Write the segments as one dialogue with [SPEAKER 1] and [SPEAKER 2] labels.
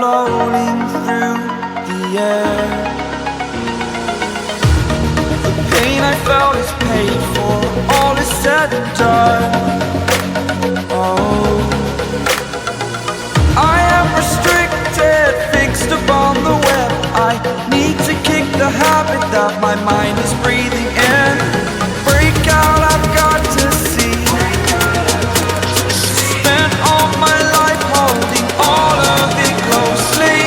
[SPEAKER 1] floating through the air. The pain I felt is paid for, all is said and done. Oh, I am restricted, fixed upon the web. I need to kick the habit that my mind is breathing in. Break out, I've got to see. Spent all my life holding all of it closely.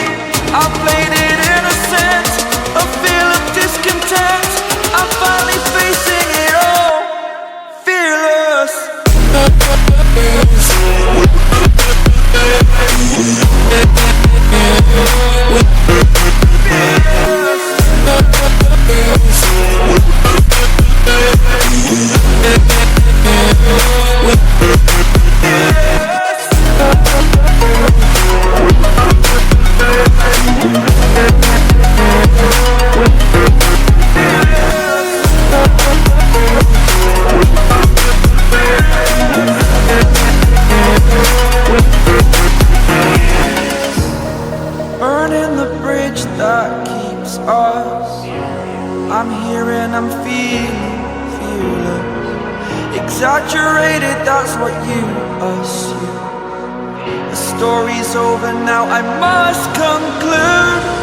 [SPEAKER 1] I played it innocent, a feel of discontent. I'm finally facing it all, fearless. Burning the bridge that keeps us. I'm here and I'm feeling fearless. Exaggerated, that's what you assume. The story's over now, I must conclude.